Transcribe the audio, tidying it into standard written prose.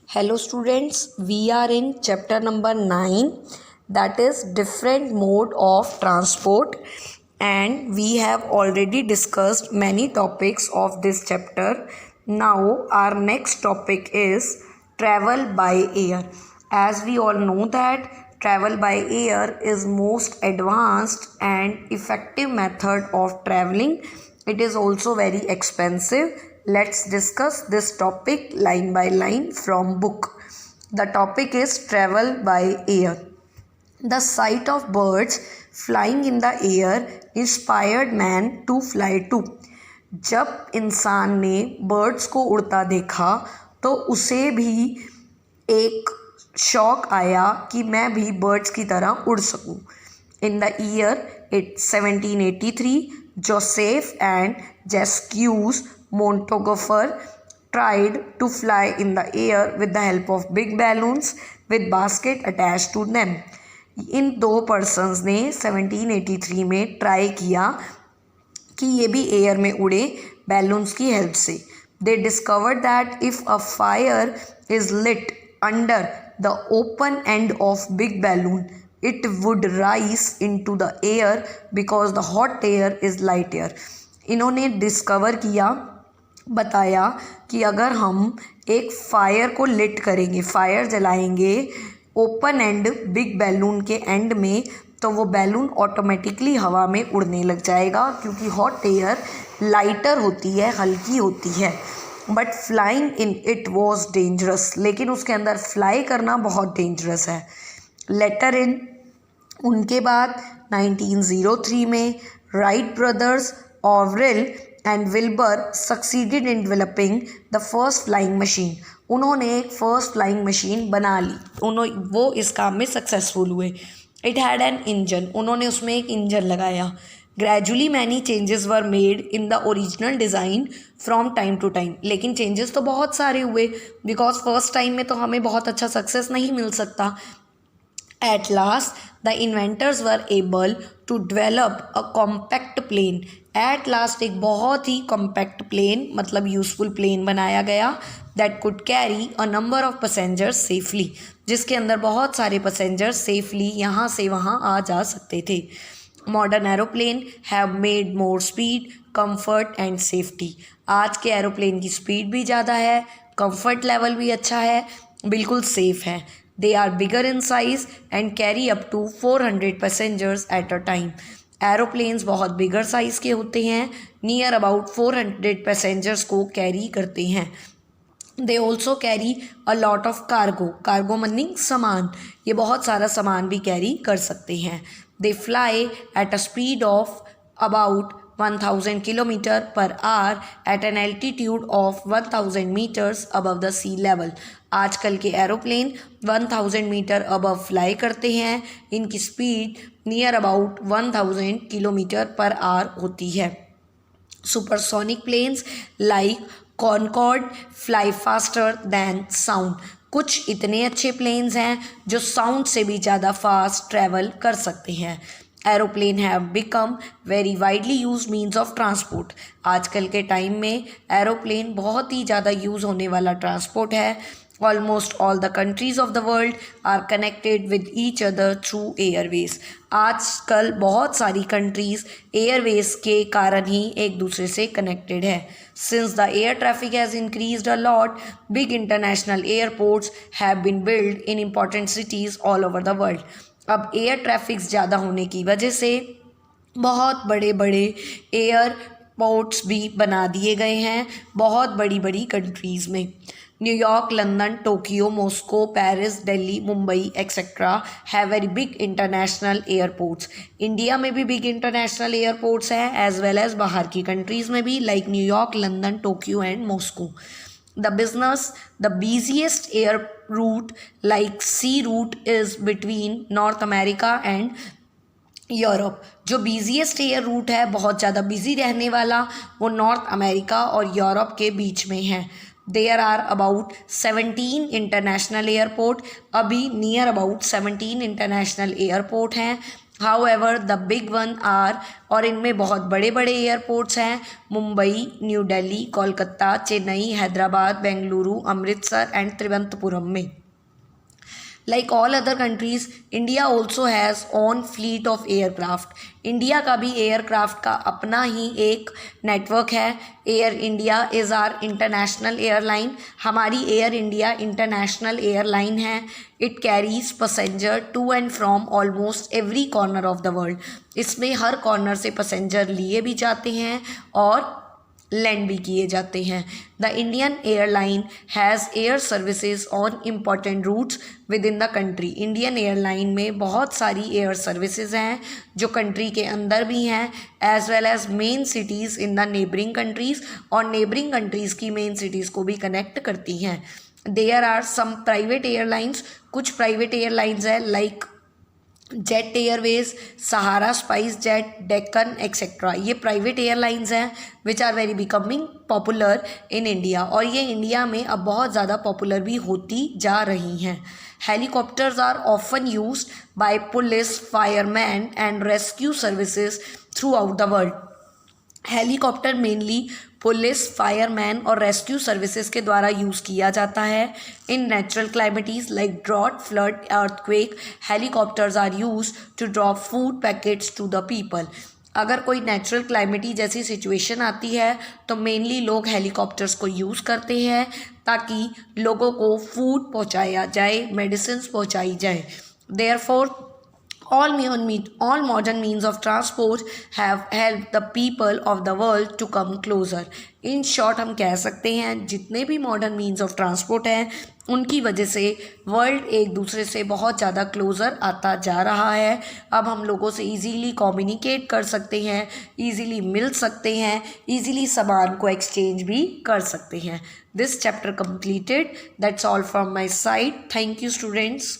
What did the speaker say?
Hello students, we are in chapter number 9, that is different mode of transport, and we have already discussed many topics of this chapter. Now our next topic is travel by air. As we all know that travel by air is most advanced and effective method of traveling. It is also very expensive. Let's discuss this topic line by line from book. The topic is travel by air. The sight of birds flying in the air inspired man to fly too. जब इंसान ने birds को उड़ता देखा तो उसे भी एक शौक आया कि मैं भी बर्ड्स की तरह उड़ सकूं. In the year 1783, Joseph and Jacques Montgolfier tried to fly in the air with the help of big balloons with basket attached to them. इन दो पर्सन्स ने 1783 में ट्राई किया कि ये भी एयर में उड़े बैलून्स की हेल्प से. They discovered that if a fire is lit under the open end of big balloon it would rise into the air because the hot air is light air. इन्होंने discover किया, बताया कि अगर हम एक fire को lit करेंगे, fire जलाएंगे ओपन एंड बिग बैलून के एंड में, तो वो बैलून ऑटोमेटिकली हवा में उड़ने लग जाएगा क्योंकि हॉट एयर लाइटर होती है, हल्की होती है. But flying in it was dangerous, लेकिन उसके अंदर फ्लाई करना बहुत डेंजरस है. लेटर इन उनके बाद 1903 में Wright brothers Orville and Wilbur succeeded in developing the first flying machine. उन्होंने एक फर्स्ट फ्लाइंग मशीन बना ली. वो इस काम में सक्सेसफुल हुए. इट हैड एन इंजन, उन्होंने उसमें एक इंजन लगाया. Gradually many changes were made in the original design from time to time. लेकिन चेंजेस तो बहुत सारे हुए बिकॉज फर्स्ट टाइम में तो हमें बहुत अच्छा सक्सेस नहीं मिल सकता. At last, the inventors were able to develop a compact plane. At last एक बहुत ही compact plane मतलब useful plane बनाया गया that could carry a number of passengers safely, जिसके अंदर बहुत सारे passengers safely यहाँ से वहाँ आ जा सकते थे. Modern aeroplane have made more speed, comfort and safety. आज के एरोप्लेन की स्पीड भी ज़्यादा है, comfort level भी अच्छा है, बिल्कुल safe है. They are bigger in size and carry up to 400 passengers at a time. Aeroplanes बहुत बिगर साइज़ के होते हैं, नियर अबाउट 400 पैसेंजर्स को कैरी करते हैं. They also carry a lot of cargo. Cargo meaning सामान, ये बहुत सारा सामान भी कैरी कर सकते हैं. They fly at a speed of about 1000 kilometre per hour at an altitude of 1000 metres above the sea level. आजकल के एरोप्लेन 1000 मीटर अबव फ्लाई करते हैं. इनकी speed near about 1000 kilometre per hour होती है. Supersonic planes like Concorde fly faster than sound. कुछ इतने अच्छे प्लेन्स हैं जो साउंड से भी ज़्यादा फास्ट ट्रैवल कर सकते हैं. Aeroplane have become very widely use means of transport. आजकल के टाइम में एरोप्लेन बहुत ही ज़्यादा यूज़ होने वाला ट्रांसपोर्ट है. Almost all the countries of the world are connected with each other through airways. आजकल बहुत सारी कंट्रीज़ एयरवेज के कारण ही एक दूसरे से कनेक्टेड है. Since the air traffic has increased a lot, big international airports have been built in important cities all over the world. अब एयर ट्रैफिक ज़्यादा होने की वजह से बहुत बड़े बड़े एयरपोर्ट्स भी बना दिए गए हैं बहुत बड़ी बड़ी कंट्रीज़ में. New York, London, Tokyo, Moscow, Paris, Delhi, Mumbai etcetera have very big international airports. India में भी बिग इंटरनेशनल एयरपोर्ट्स हैं एज वेल एज बाहर की कंट्रीज़ में भी like New York, London, Tokyo and Moscow. The busiest air route like sea route is between North America and Europe. जो busiest air root है, बहुत ज़्यादा बिजी रहने वाला, वो नॉर्थ अमेरिका और यूरोप के बीच में है. There are about 17 international airport. अभी नियर अबाउट 17 इंटरनेशनल एयरपोर्ट हैं however the big one are, और इनमें बहुत बड़े बड़े एयरपोर्ट्स हैं, मुंबई, न्यू दिल्ली, कोलकाता, चेन्नई, हैदराबाद, बेंगलुरु, अमृतसर एंड त्रिवंतपुरम में। Like all other countries, India also has own fleet of aircraft. India का भी एयरक्राफ्ट का अपना ही एक नेटवर्क है। Air India is our international airline. हमारी एयर इंडिया इंटरनेशनल एयरलाइन है। It carries passenger to and from almost every corner of the world. इसमें हर कॉर्नर से पैसेंजर लिए भी जाते हैं और लैंड भी किए जाते हैं। The Indian airline has air services on important routes with in the country. Indian airline में बहुत सारी एयर सर्विसेज हैं जो कंट्री के अंदर भी हैं, as well as main cities in the neighbouring countries, और नेबरिंग कंट्रीज़ की मेन सिटीज़ को भी कनेक्ट करती हैं। There are some private airlines, कुछ प्राइवेट एयरलाइंस है like Jet Airways, Sahara Spice Jet, Deccan etcetera. ये प्राइवेट एयरलाइंस हैं which are very becoming popular in India, और ये इंडिया में अब बहुत ज़्यादा पॉपुलर भी होती जा रही हैं। Helicopters are often used by police, fireman and rescue services throughout the world. Helicopter mainly police, fireman और रेस्क्यू सर्विसेज के द्वारा यूज़ किया जाता है। In natural calamities like drought, flood, earthquake, helicopters are use to drop food packets to the people. अगर कोई natural क्लाइमेटी जैसी situation आती है तो मेनली लोग हेलीकॉप्टर्स को यूज़ करते हैं ताकि लोगों को फूड पहुंचाया जाए, मेडिसिन पहुंचाई जाए। Therefore all modern means of transport have helped the people of the world to come closer. In short हम कह सकते हैं जितने भी मॉडर्न मीन्स ऑफ ट्रांसपोर्ट हैं उनकी वजह से वर्ल्ड एक दूसरे से बहुत ज़्यादा क्लोज़र आता जा रहा है। अब हम लोगों से इजीली कम्युनिकेट कर सकते हैं, इजीली मिल सकते हैं, इजीली सामान को एक्सचेंज भी कर सकते हैं। This chapter completed. That's all from my side. Thank you students.